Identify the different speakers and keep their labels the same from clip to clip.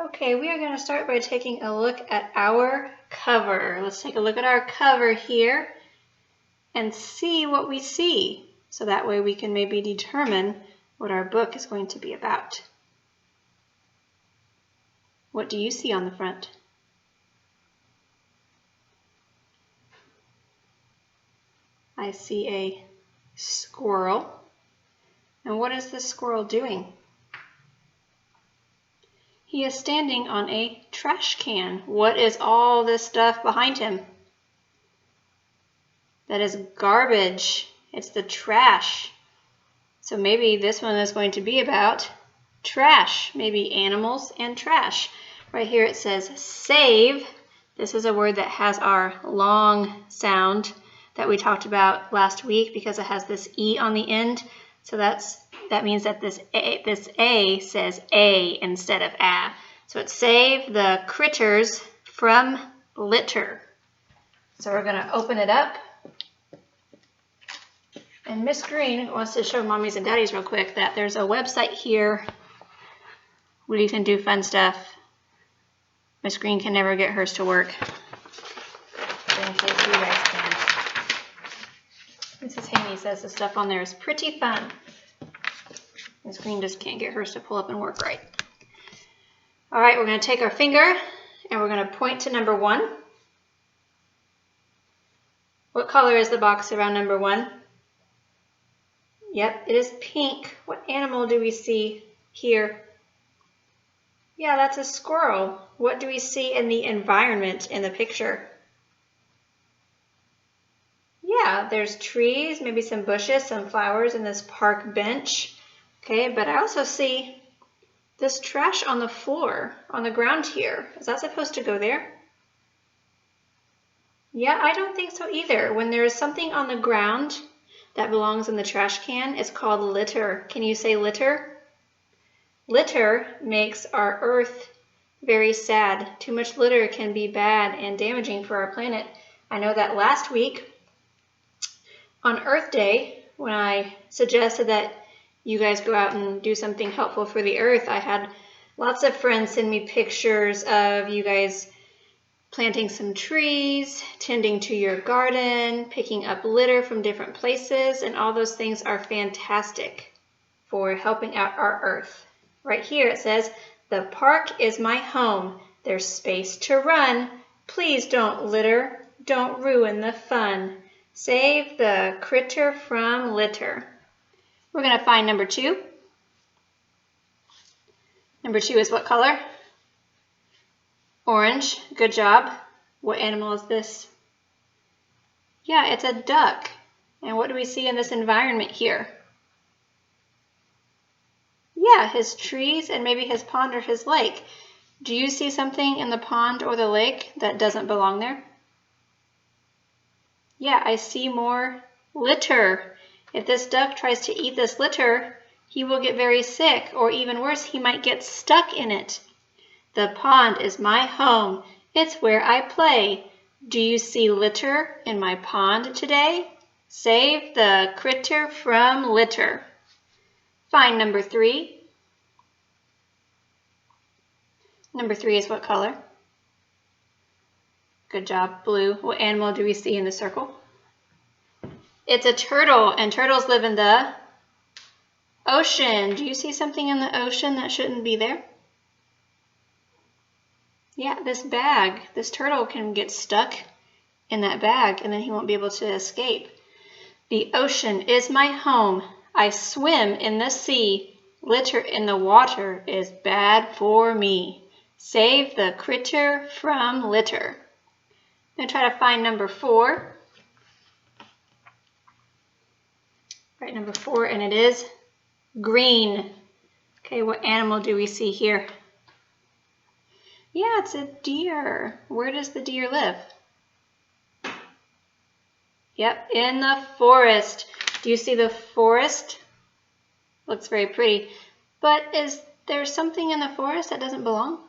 Speaker 1: Okay, we are going to start by taking a look at our cover. Let's take a look at our cover here and see what we see. So that way we can maybe determine what our book is going to be about. What do you see on the front? I see a squirrel. And what is this squirrel doing? He is standing on a trash can. What is all this stuff behind him? That is garbage. It's the trash. So maybe this one is going to be about trash, maybe animals and trash. Right here it says save. This is a word that has our long sound that we talked about last week because it has this E on the end. So that means that this A says A instead of A. So it's save the critters from litter. So we're going to open it up. And Miss Green wants to show mommies and daddies real quick that there's a website here where you can do fun stuff. Miss Green can never get hers to work. In case you guys can. Mrs. Haney says the stuff on there is pretty fun. Miss Green just can't get hers to pull up and work right. All right, we're going to take our finger and we're going to point to number 1. What color is the box around number 1? Yep, it is pink. What animal do we see here? Yeah, that's a squirrel. What do we see in the environment in the picture? Yeah, there's trees, maybe some bushes, some flowers, and this park bench. Okay, but I also see this trash on the floor, on the ground here. Is that supposed to go there? Yeah, I don't think so either. When there is something on the ground that belongs in the trash can, it's called litter. Can you say litter? Litter makes our earth very sad. Too much litter can be bad and damaging for our planet. I know that last week on Earth Day, when I suggested that you guys go out and do something helpful for the earth, I had lots of friends send me pictures of you guys planting some trees, tending to your garden, picking up litter from different places, and all those things are fantastic for helping out our earth. Right here it says, the park is my home. There's space to run. Please don't litter. Don't ruin the fun. Save the critter from litter. We're going to find number 2. Number 2 is what color? Orange. Good job. What animal is this? Yeah, it's a duck. And what do we see in this environment here? Yeah, his trees and maybe his pond or his lake. Do you see something in the pond or the lake that doesn't belong there? Yeah, I see more litter. If this duck tries to eat this litter, he will get very sick, or even worse, he might get stuck in it. The pond is my home. It's where I play. Do you see litter in my pond today? Save the critter from litter. Find number 3. Number 3 is what color? Good job, blue. What animal do we see in the circle? It's a turtle, and turtles live in the ocean. Do you see something in the ocean that shouldn't be there? Yeah, this bag. This turtle can get stuck in that bag, and then he won't be able to escape. The ocean is my home. I swim in the sea. Litter in the water is bad for me. Save the critter from litter. I'm going to try to find number 4. Right, number 4, and it is green. Okay, what animal do we see here? Yeah, it's a deer. Where does the deer live? Yep, in the forest. Do you see the forest? Looks very pretty. But is there something in the forest that doesn't belong?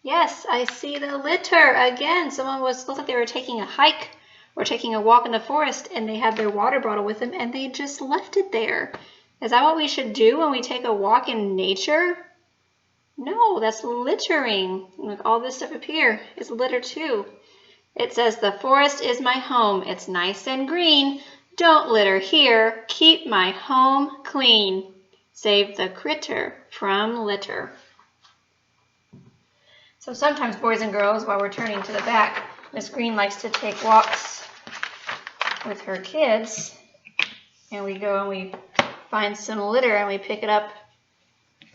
Speaker 1: Yes, I see the litter again. Someone looked like they were taking a hike or taking a walk in the forest, and they had their water bottle with them, and they just left it there. Is that what we should do when we take a walk in nature? No, that's littering. Look, all this stuff up here is litter too. It says, the forest is my home. It's nice and green. Don't litter here. Keep my home clean. Save the critter from litter. So sometimes, boys and girls, while we're turning to the back, Miss Green likes to take walks with her kids. And we go and we find some litter and we pick it up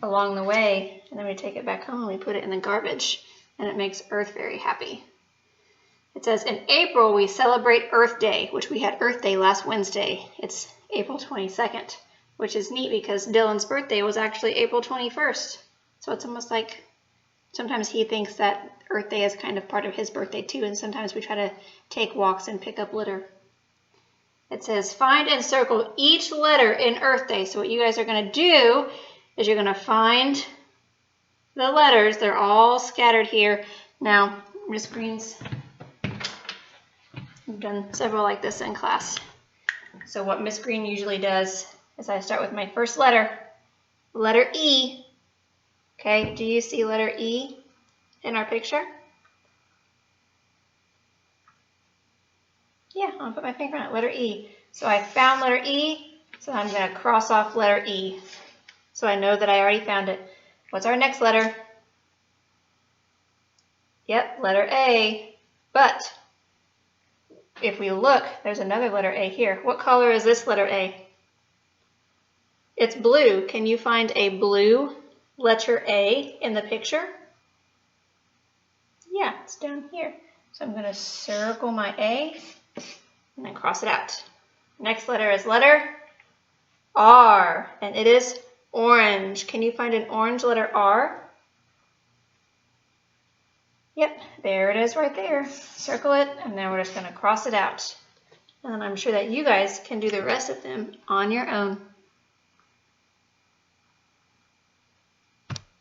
Speaker 1: along the way. And then we take it back home and we put it in the garbage. And it makes Earth very happy. It says, in April, we celebrate Earth Day, which we had Earth Day last Wednesday. It's April 22nd, which is neat because Dylan's birthday was actually April 21st. So it's almost like sometimes he thinks that Earth Day is kind of part of his birthday too, and sometimes we try to take walks and pick up litter. It says, find and circle each letter in Earth Day. So what you guys are going to do is you're going to find the letters. They're all scattered here. Now, Miss Green's I've done several like this in class. So what Miss Green usually does is I start with my first letter, letter E. Okay, do you see letter E in our picture? Yeah, I'm gonna put my finger on it, letter E. So I found letter E, so I'm gonna cross off letter E. So I know that I already found it. What's our next letter? Yep, letter A. But if we look, there's another letter A here. What color is this letter A? It's blue. Can you find a blue letter A in the picture? Yeah, it's down here. So I'm going to circle my A and then cross it out. Next letter is letter R, and it is orange. Can you find an orange letter R? Yep, there it is right there. Circle it, and then we're just going to cross it out. And I'm sure that you guys can do the rest of them on your own.